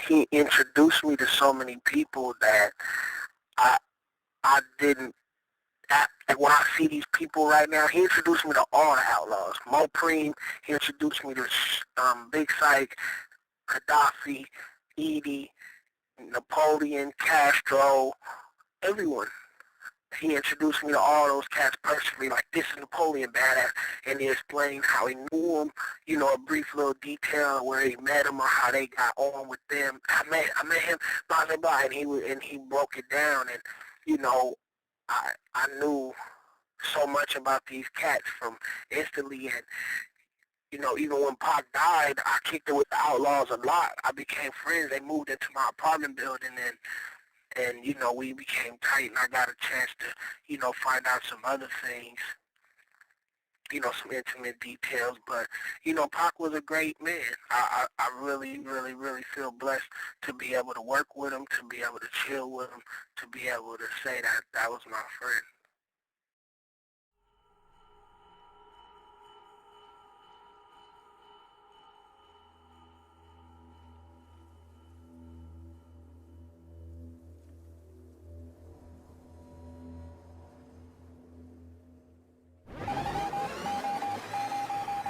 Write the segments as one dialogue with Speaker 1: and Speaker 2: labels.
Speaker 1: he introduced me to so many people that I I didn't. And when I see these people right now, he introduced me to all the outlaws. Mo Preem, he introduced me to Big Syke, Gaddafi, Edie, Napoleon, Castro, everyone. He introduced me to all those cats personally, like this is Napoleon badass, and he explained how he knew him, a brief little detail where he met him or how they got on with them. I met him, blah blah blah, and he broke it down, and you know, I knew so much about these cats from instantly, and even when Pac died, I kicked it with the Outlaws a lot. I became friends. They moved into my apartment building, and we became tight, and I got a chance to find out some other things, some intimate details. But Pac was a great man. I really, really, really feel blessed to be able to work with him, to be able to chill with him, to be able to say that that was my friend.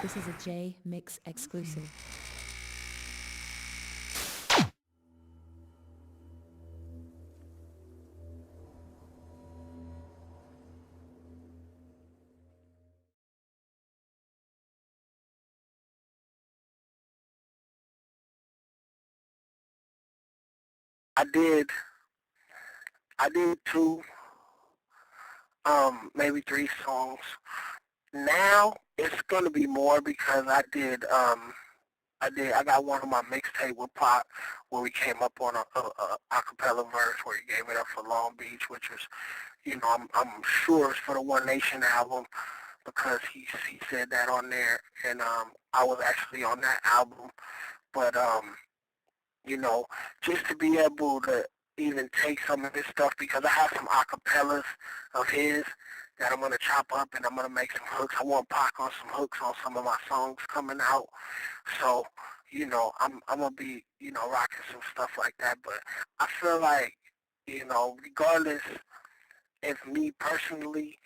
Speaker 2: This is a Jmix exclusive.
Speaker 1: I did, I did two, maybe three songs. Now it's gonna be more because I got one of my mixtape with Pop where we came up on a acapella verse where he gave it up for Long Beach, which was, I'm sure it's for the One Nation album because he said that on there, and I was actually on that album, but you know, just to be able to even take some of this stuff because I have some acapellas of his that I'm gonna chop up and I'm gonna make some hooks. I want Pac on some hooks on some of my songs coming out. So, I'm gonna be, rocking some stuff like that. But I feel like, regardless if me personally,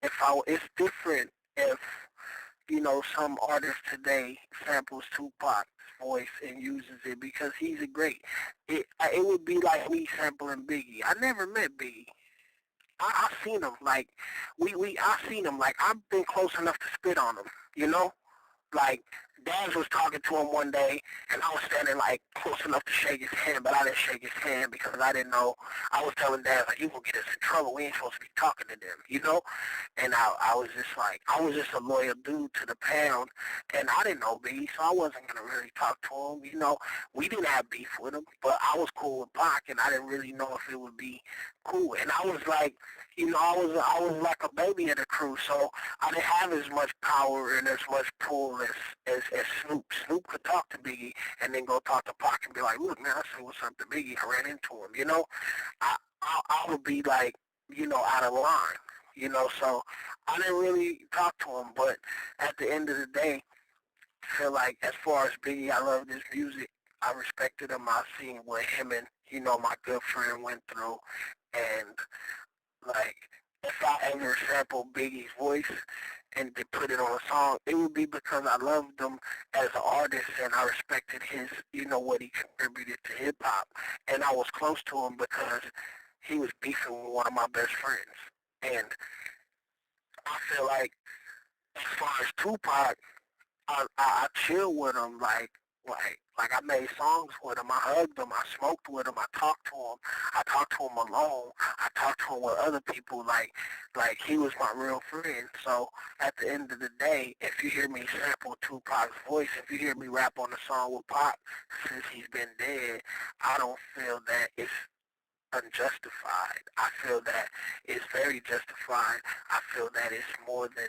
Speaker 1: it's different if some artist today samples Tupac's voice and uses it because he's a great. It would be like me sampling Biggie. I never met Biggie. I seen him like I seen him like I've been close enough to spit on him. You know, like Daz was talking to him one day, and I was standing like close enough to shake his hand, but I didn't shake his hand because I didn't know. I was telling Daz like, "You gonna get us in trouble. We ain't supposed to be talking to them," And I was just like, I was just a loyal dude to the pound, and I didn't know B, so I wasn't gonna really talk to him. We didn't have beef with him, but I was cool with Pac, and I didn't really know if it would be cool. And I was like, I was like a baby of the crew, so I didn't have as much power and as much pull as Snoop. Snoop could talk to Biggie and then go talk to Pac and be like, look, man, I said what's up to Biggie. I ran into him. I would be like, out of line. So I didn't really talk to him, but at the end of the day, I feel like as far as Biggie, I love his music. I respected him. I seen what him and, my good friend went through. And like, if I ever sampled Biggie's voice and to put it on a song, it would be because I loved him as an artist and I respected his, what he contributed to hip hop. And I was close to him because he was beefing with one of my best friends. And I feel like as far as Tupac, I chill with him like I made songs with him. I hugged him. I smoked with him. I talked to him. I talked to him alone. I talked to him with other people. Like he was my real friend. So at the end of the day, if you hear me sample Tupac's voice, if you hear me rap on a song with Pac since he's been dead, I don't feel that it's unjustified. I feel that it's very justified. I feel that it's more than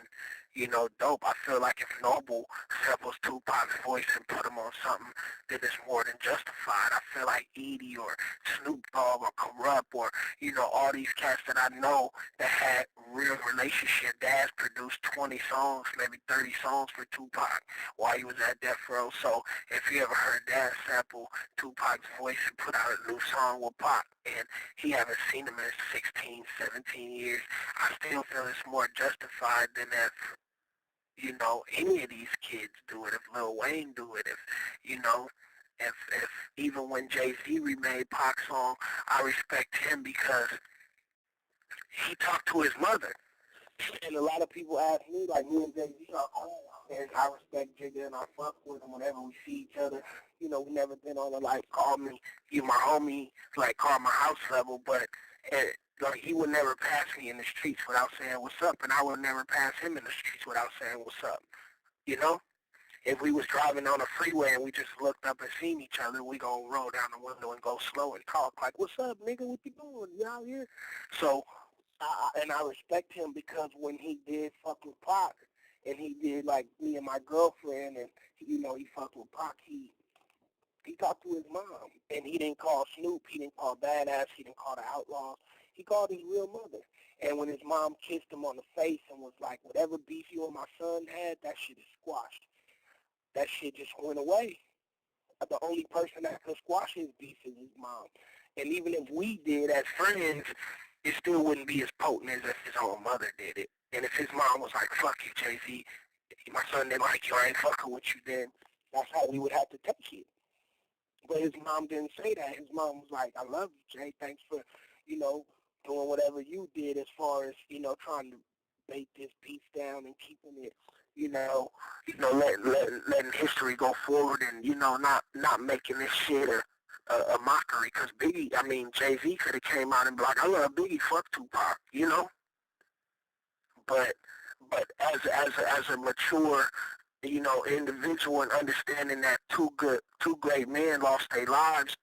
Speaker 1: dope. I feel like if Noble samples Tupac's voice and put him on something, then it's more than justified. I feel like Edie or Snoop Dogg or Corrupt or, all these cats that I know that had real relationship. Dads produced 20 songs, maybe 30 songs for Tupac while he was at Death Row. So if you ever heard Dad sample Tupac's voice and put out a new song with Pac, and he haven't seen him in 16, 17 years, I still feel it's more justified than if, any of these kids do it, if Lil Wayne do it, if, if even when Jay-Z remade Pac's song, I respect him because he talked to his mother. And a lot of people ask me, like, me and Jay-Z are cool, and I respect Jigga and I fuck with him whenever we see each other. We never been on a, like, call me, you my homie, like, call my house level, but, like, he would never pass me in the streets without saying what's up, and I would never pass him in the streets without saying what's up, you know? If we was driving on a freeway and we just looked up and seen each other, we gonna roll down the window and go slow and talk like, what's up, nigga, what you doing, you out here? So, and I respect him because when he did fuck with Pac, and he did like me and my girlfriend, and he fucked with Pac, he talked to his mom, and he didn't call Snoop, he didn't call Badass, he didn't call the Outlaws, he called his real mother. And when his mom kissed him on the face and was like, whatever beef you and my son had, that shit is squashed. That shit just went away. The only person that could squash his beef is his mom. And even if we did as friends, it still wouldn't be as potent as if his own mother did it. And if his mom was like, fuck you, Jay-Z, my son didn't like you, I ain't fucking with you, then that's how we would have to take it. But his mom didn't say that. His mom was like, I love you, Jay. Thanks for, doing whatever you did as far as, trying to bake this piece down and keeping it, letting history go forward and, not making this shit a mockery. Because Jay-Z could have came out and be like, I love Biggie, fuck Tupac, But as a mature, individual and understanding that two great men lost their lives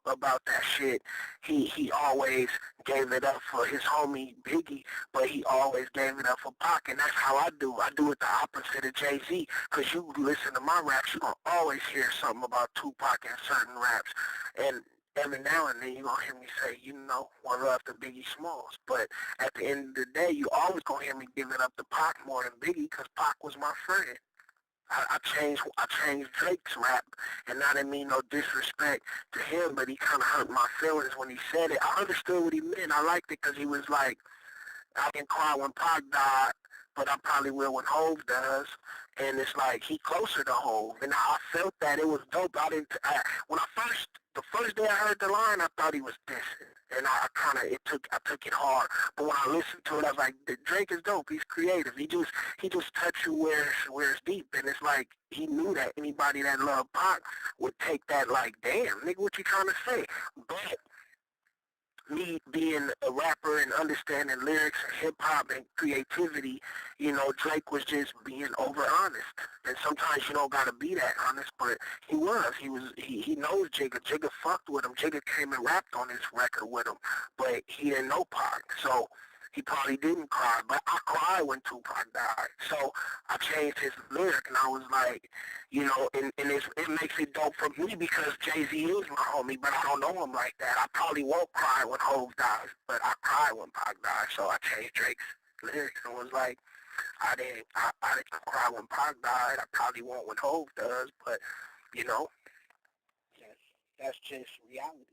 Speaker 1: about that shit, he always gave it up for his homie Biggie, but he always gave it up for Pac, and that's how I do. I do it the opposite of Jay-Z, because you listen to my raps, you're going to always hear something about Tupac in certain raps, and every now and then you're going to hear me say, one love to Biggie Smalls, but at the end of the day, you always going to hear me give it up to Pac more than Biggie, because Pac was my friend. I changed Drake's rap, and I didn't mean no disrespect to him, but he kind of hurt my feelings when he said it. I understood what he meant. I liked it because he was like, I didn't cry when Pac died, but I probably will when Hove does. And it's like, he closer to Hove. And I felt that it was dope. The first day I heard the line, I thought he was dissing. And I took it hard. But when I listened to it, I was like, Drake is dope. He's creative. He just touch you where it's deep. And it's like, he knew that anybody that loved Pac would take that like, damn, nigga, what you trying to say? But me being a rapper and understanding lyrics and hip-hop and creativity, Drake was just being over honest. And sometimes you don't got to be that honest, but he knows Jigga. Jigga fucked with him. Jigga came and rapped on his record with him, but he didn't know Pac. So he probably didn't cry, but I cried when Tupac died. So I changed his lyric, and I was like, and it makes it dope for me because Jay-Z is my homie, but I don't know him like that. I probably won't cry when Hov dies, but I cried when Pac died, so I changed Drake's lyrics and was like, I didn't cry when Pac died. I probably won't when Hov does, but, that's just reality.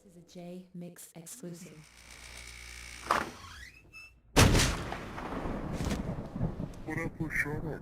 Speaker 2: This is a Jmix exclusive.
Speaker 3: What up, shut up?